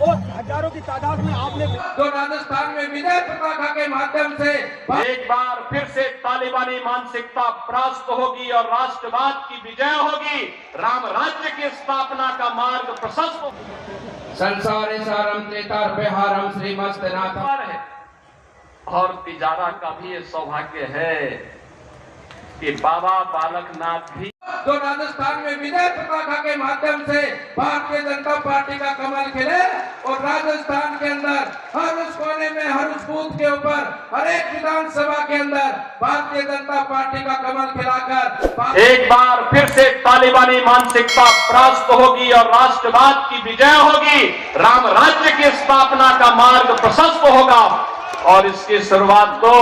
और हजारों की तादाद में आपने तो राजस्थान में विजय पताका के माध्यम से एक बार फिर से तालिबानी मानसिकता परास्त होगी और राष्ट्रवाद की विजय होगी। राम राज्य की स्थापना का मार्ग प्रशस्त होगा। संसारे सारम त्रेतार बिहारम श्रीमस्तनाथ है और तिजारा का भी ये सौभाग्य है कि बाबा बालकनाथ भी तो राजस्थान में विजय पताका के माध्यम से भारतीय जनता पार्टी का कमल खिले और राजस्थान के अंदर हर उस कोने में हर उस बूथ के ऊपर हर एक विधानसभा के अंदर भारतीय जनता पार्टी का कमल खिलाकर एक बार फिर से तालिबानी मानसिकता परास्त होगी और राष्ट्रवाद की विजय होगी। राम राज्य की स्थापना का मार्ग प्रशस्त होगा और इसकी शुरुआत तो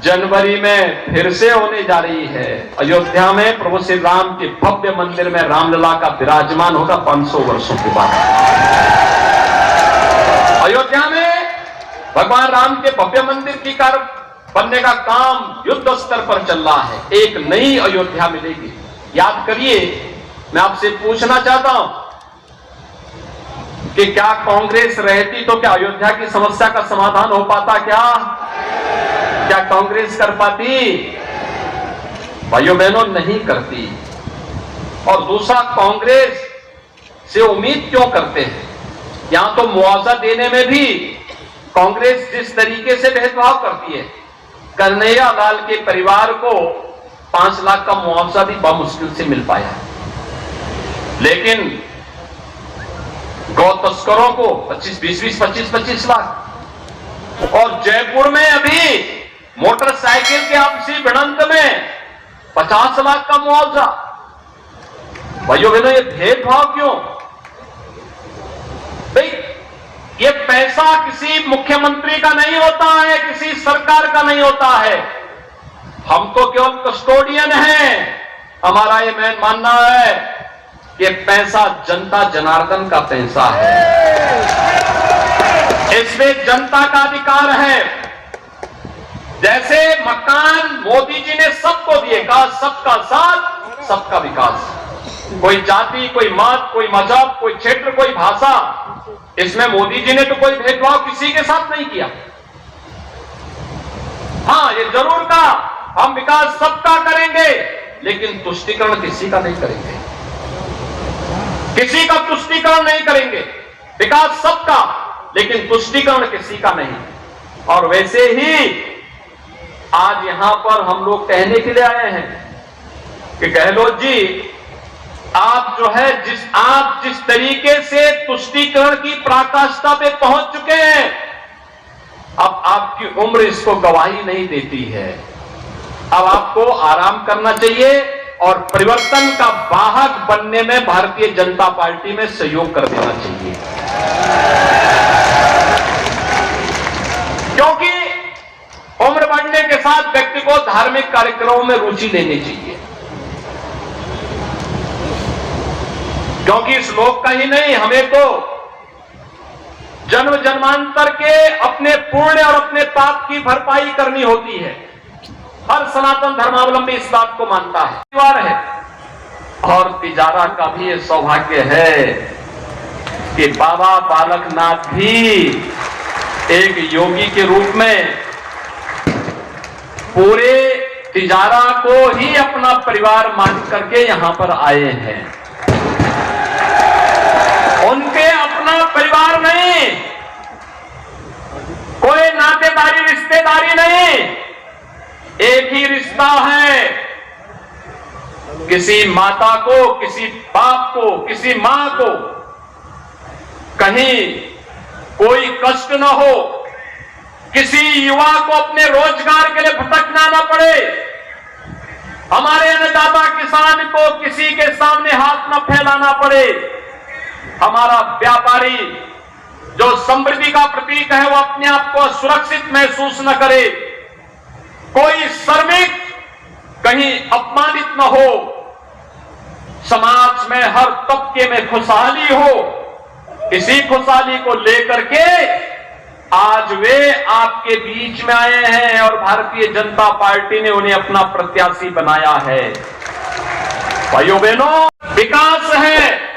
जनवरी में फिर से होने जा रही है। अयोध्या में प्रभु श्री राम के भव्य मंदिर में रामलला का विराजमान होगा 500 वर्षों के बाद। अयोध्या में भगवान राम के भव्य मंदिर की बनने का काम युद्ध स्तर पर चल रहा है। एक नई अयोध्या मिलेगी। याद करिए, मैं आपसे पूछना चाहता हूं कि क्या कांग्रेस रहती तो क्या अयोध्या की समस्या का समाधान हो पाता? क्या कांग्रेस कर पाती? भाइयों बहनों, नहीं करती। और दूसरा, कांग्रेस से उम्मीद क्यों करते हैं? यहां तो मुआवजा देने में भी कांग्रेस जिस तरीके से भेदभाव करती है, कन्हैया लाल के परिवार को 5 लाख का मुआवजा भी बमुश्किल से मिल पाया, लेकिन गौ तस्करों को 25 लाख। और जयपुर में अभी मोटरसाइकिल के आपसी भिड़ंत में 50 लाख का मुआवजा। भाइयों बहनों, ये भेदभाव क्यों? भाई, ये पैसा किसी मुख्यमंत्री का नहीं होता है, किसी सरकार का नहीं होता है। हम तो केवल कस्टोडियन हैं। हमारा ये मानना है कि पैसा जनता जनार्दन का पैसा है, इसमें जनता का अधिकार है। जैसे मकान मोदी जी ने सबको दिए, कहा सबका साथ सबका विकास। कोई जाति, कोई मत, कोई मजहब, कोई क्षेत्र, कोई भाषा, इसमें मोदी जी ने तो कोई भेदभाव किसी के साथ नहीं किया। हां, ये जरूर कहा हम विकास सबका करेंगे, लेकिन तुष्टीकरण किसी का नहीं करेंगे। किसी का तुष्टीकरण नहीं करेंगे। विकास सबका, लेकिन तुष्टीकरण किसी का नहीं। और वैसे ही आज यहां पर हम लोग कहने के लिए आए हैं कि गहलोत जी, आप जो है आप जिस तरीके से तुष्टीकरण की पराकाष्ठा पे पहुंच चुके हैं, अब आपकी उम्र इसको गवाही नहीं देती है। अब आपको आराम करना चाहिए और परिवर्तन का वाहक बनने में भारतीय जनता पार्टी में सहयोग कर देना चाहिए। क्योंकि उम्र बढ़ने के साथ व्यक्ति को धार्मिक कार्यक्रमों में रुचि लेनी चाहिए। क्योंकि इस लोक का ही नहीं, हमें तो जन्म जन्मांतर के अपने पुण्य और अपने पाप की भरपाई करनी होती है। हर सनातन धर्मावलंबी इस बात को मानता है। और तिजारा का भी ये सौभाग्य है कि बाबा बालकनाथ भी एक योगी के रूप में पूरे तिजारा को ही अपना परिवार मान करके यहां पर आए हैं। उनके अपना परिवार नहीं, कोई नातेदारी रिश्तेदारी नहीं, एक ही रिश्ता है। किसी माता को, किसी बाप को, किसी मां को कहीं कोई कष्ट न हो, किसी युवा को अपने रोजगार के लिए भटकना न पड़े, हमारे अन्नदाता किसान को किसी के सामने हाथ न फैलाना पड़े, हमारा व्यापारी जो समृद्धि का प्रतीक है वो अपने आप को सुरक्षित महसूस न करे, कोई श्रमिक कहीं अपमानित न हो, समाज में हर तबके में खुशहाली हो। इसी खुशहाली को लेकर के आज वे आपके बीच में आए हैं और भारतीय जनता पार्टी ने उन्हें अपना प्रत्याशी बनाया है। भाइयों बहनों, विकास है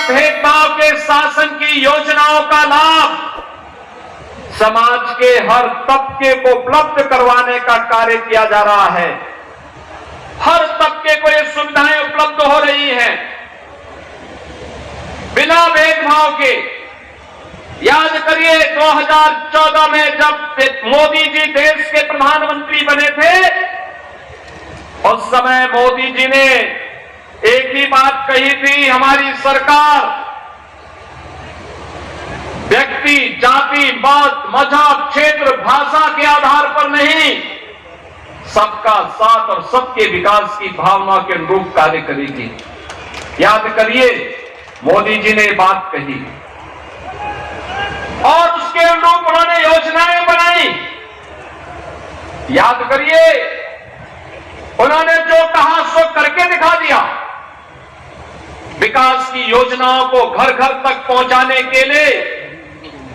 भेदभाव के शासन की योजनाओं का लाभ समाज के हर तबके को उपलब्ध करवाने का कार्य किया जा रहा है। हर तबके को ये सुविधाएं उपलब्ध हो रही हैं बिना भेदभाव के। याद करिए 2014 में जब मोदी जी देश के प्रधानमंत्री बने थे, उस समय मोदी जी ने एक ही बात कही थी, हमारी सरकार व्यक्ति, जाति, मत, मजहब, क्षेत्र, भाषा के आधार पर नहीं, सबका साथ और सबके विकास की भावना के अनुरूप कार्य करेगी। याद करिए मोदी जी ने बात कही और उसके अनुरूप उन्होंने योजनाएं बनाई। याद करिए उन्होंने जो कहा सो करके दिखा दिया। विकास की योजनाओं को घर घर तक पहुंचाने के लिए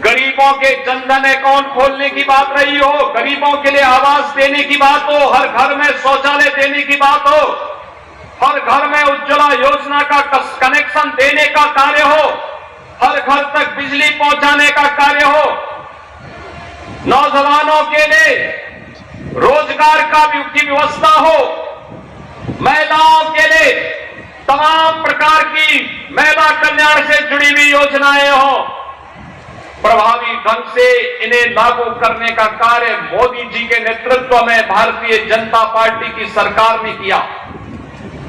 गरीबों के जनधन अकाउंट खोलने की बात रही हो, गरीबों के लिए आवास देने की बात हो, हर घर में शौचालय देने की बात हो, हर घर में उज्ज्वला योजना का कनेक्शन देने का कार्य हो, हर घर तक बिजली पहुंचाने का कार्य हो, नौजवानों के लिए रोजगार की व्यवस्था हो, महिलाओं के लिए तमाम प्रकार की महिला कल्याण से जुड़ी हुई योजनाएं हो। प्रभावी ढंग से इन्हें लागू करने का कार्य मोदी जी के नेतृत्व में भारतीय जनता पार्टी की सरकार ने किया।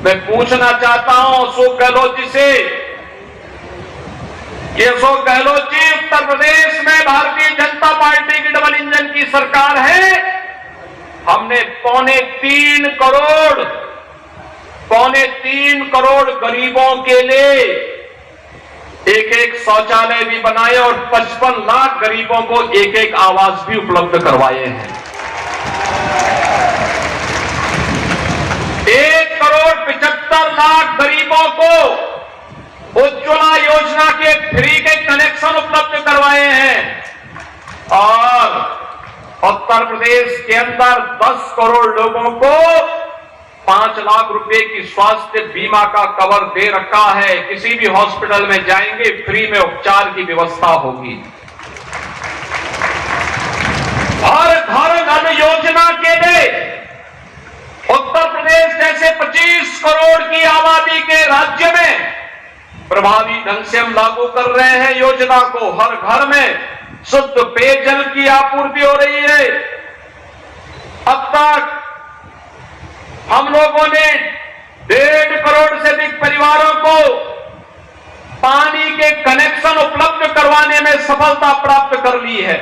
मैं पूछना चाहता हूं अशोक गहलोत जी से कि अशोक गहलोत जी, उत्तर प्रदेश में भारतीय जनता पार्टी की डबल इंजन की सरकार है। हमने पौने तीन करोड़ गरीबों के लिए एक शौचालय भी बनाए और 55 लाख गरीबों को एक आवास भी उपलब्ध करवाए हैं। 1,75,00,000 गरीबों को उज्ज्वला योजना के फ्री के कनेक्शन उपलब्ध करवाए हैं और उत्तर प्रदेश के अंदर 10 करोड़ लोगों को 5 लाख रुपए की स्वास्थ्य बीमा का कवर दे रखा है। किसी भी हॉस्पिटल में जाएंगे फ्री में उपचार की व्यवस्था होगी। हर घर नल योजना के लिए उत्तर प्रदेश जैसे 25 करोड़ की आबादी के राज्य में प्रभावी ढंग से हम लागू कर रहे हैं योजना को। हर घर में शुद्ध पेयजल की आपूर्ति हो रही है। अब तक हम लोगों ने 1.5 करोड़ से अधिक परिवारों को पानी के कनेक्शन उपलब्ध करवाने में सफलता प्राप्त कर ली है।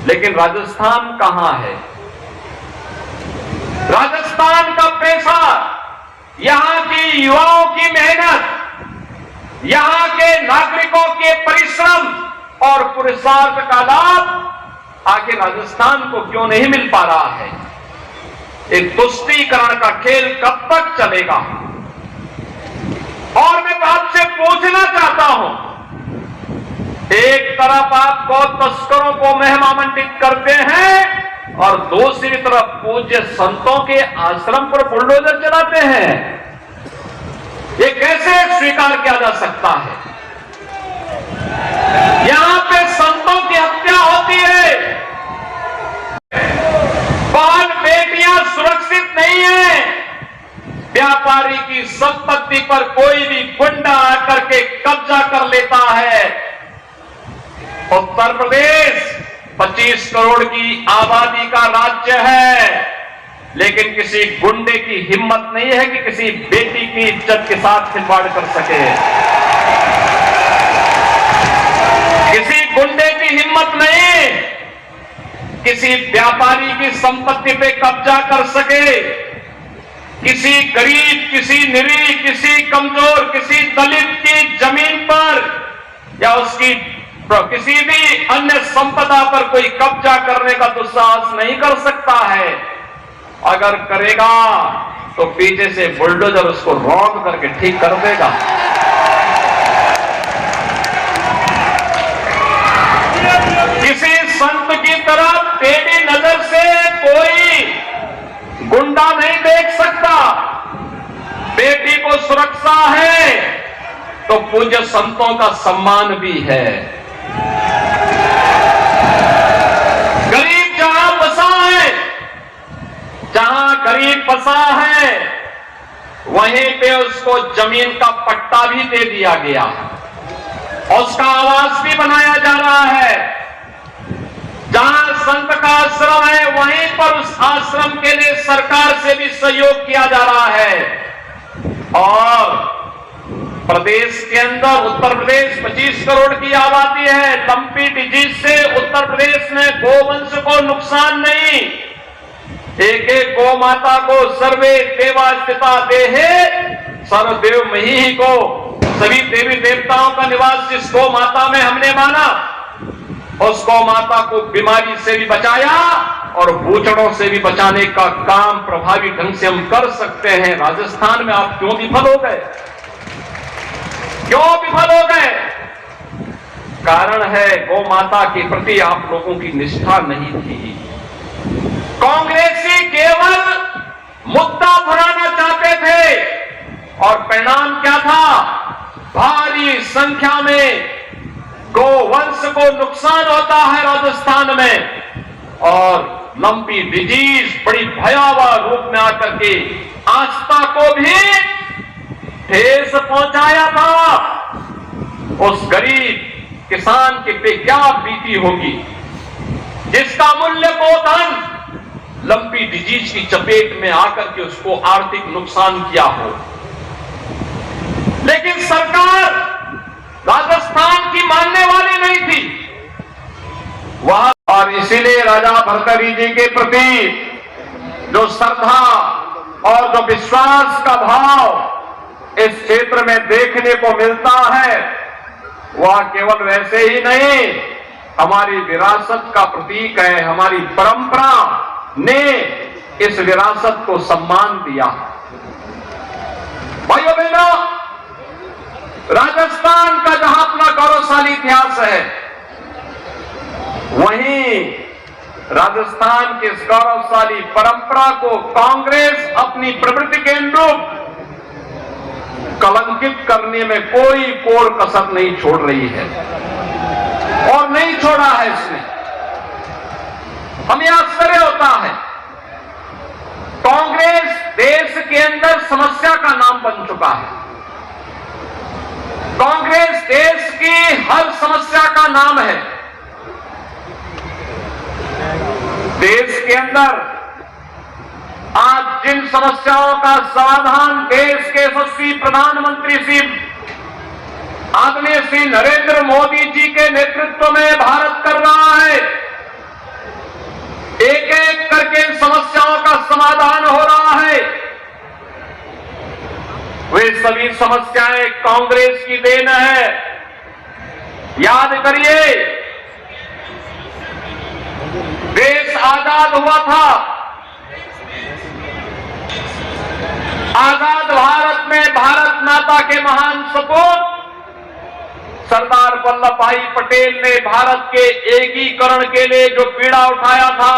लेकिन राजस्थान कहां है? राजस्थान का पैसा, यहां की युवाओं की मेहनत, यहां के नागरिकों के परिश्रम और पुरुषार्थ का लाभ आखिर राजस्थान को क्यों नहीं मिल पा रहा है? एक तुष्टीकरण का खेल कब तक चलेगा? और मैं आपसे पूछना चाहता हूं, एक तरफ आप गौ तस्करों को महमामंडित करते हैं और दूसरी तरफ पूज्य संतों के आश्रम पर बुलडोजर चलाते हैं। ये कैसे स्वीकार किया जा सकता है? यहां पे संतों की हत्या होती है, बहन बेटियां सुरक्षित नहीं है, व्यापारी की संपत्ति पर कोई भी गुंडा आकर के कब्जा कर लेता है। उत्तर प्रदेश 25 करोड़ की आबादी का राज्य है, लेकिन किसी गुंडे की हिम्मत नहीं है कि किसी बेटी की इज्जत के साथ खिलवाड़ कर सके। किसी गुंडे की हिम्मत नहीं किसी व्यापारी की संपत्ति पे कब्जा कर सके। किसी गरीब, किसी निरीह, किसी कमजोर, किसी दलित की जमीन पर या उसकी किसी भी अन्य संपदा पर कोई कब्जा करने का दुस्साहस नहीं कर सकता है। अगर करेगा तो पीछे से बुलडोजर उसको रौंद करके ठीक कर देगा। किसी संत की तरफ टेढ़ी नजर से कोई गुंडा नहीं देख सकता। बेटी को सुरक्षा है, तो पूज्य संतों का सम्मान भी है। गरीब जहां बसा है, जहां गरीब बसा है, वहीं पे उसको जमीन का पट्टा भी दे दिया गया, उसका आवास भी बनाया जा रहा है। जहां संत का आश्रम है, वहीं पर उस आश्रम के लिए सरकार से भी सहयोग किया जा रहा है। और प्रदेश के अंदर, उत्तर प्रदेश 25 करोड़ की आबादी है, लंपी डिजीज से उत्तर प्रदेश में गोवंश को नुकसान नहीं। एक एक गौ माता को सर्वे देवा स्थिता देहे सर्वदेव मही को, सभी देवी देवताओं का निवास जिस गौ माता में हमने माना, उस गौ माता को बीमारी से भी बचाया और बूचड़ों से भी बचाने का काम प्रभावी ढंग से हम कर सकते हैं। राजस्थान में आप क्यों विफल हो गए? क्यों विफल हो गए? कारण है गौ माता के प्रति आप लोगों की निष्ठा नहीं थी। कांग्रेसी केवल मुद्दा भुनाना चाहते थे और परिणाम क्या था? भारी संख्या में गोवंश को नुकसान होता है राजस्थान में, और लंपी डिजीज बड़ी भयावह रूप में आकर के आस्था को भी ठेस पहुंचाया था। उस गरीब किसान के पे क्या बीती होगी जिसका मूल्य गोधन लंपी डिजीज की चपेट में आकर के उसको आर्थिक नुकसान किया हो। लेकिन सरकार राजस्थान की मानने वाली नहीं थी वह, और इसीलिए राजा भर्तृहरि जी के प्रति जो श्रद्धा और जो विश्वास का भाव इस क्षेत्र में देखने को मिलता है, वह केवल वैसे ही नहीं, हमारी विरासत का प्रतीक है। हमारी परंपरा ने इस विरासत को सम्मान दिया। भाइयों बहनों, राजस्थान का जहां अपना गौरवशाली इतिहास है, वहीं राजस्थान के इस गौरवशाली परंपरा को कांग्रेस अपनी प्रवृत्ति के अनुरूप कलंकित करने में कोई कोर कसर नहीं छोड़ रही है और नहीं छोड़ा है इसने। हमें आश्चर्य होता है, कांग्रेस देश के अंदर समस्या का नाम बन चुका है। कांग्रेस देश की हर समस्या का नाम है। देश के अंदर आज जिन समस्याओं का समाधान देश के यशस्वी प्रधानमंत्री श्री आदरणीय श्री नरेंद्र मोदी जी के नेतृत्व में भारत कर रहा है, एक एक करके समस्याओं का समाधान हो रहा है, वे सभी समस्याएं कांग्रेस की देन है। याद करिए, देश आजाद हुआ था, आजाद भारत में भारत माता के महान सपूत सरदार वल्लभ भाई पटेल ने भारत के एकीकरण के लिए जो पीड़ा उठाया था,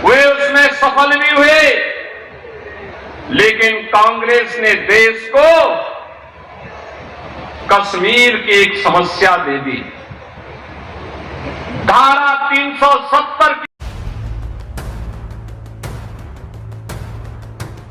वे उसमें सफल भी हुए। लेकिन कांग्रेस ने देश को कश्मीर की एक समस्या दे दी। धारा 370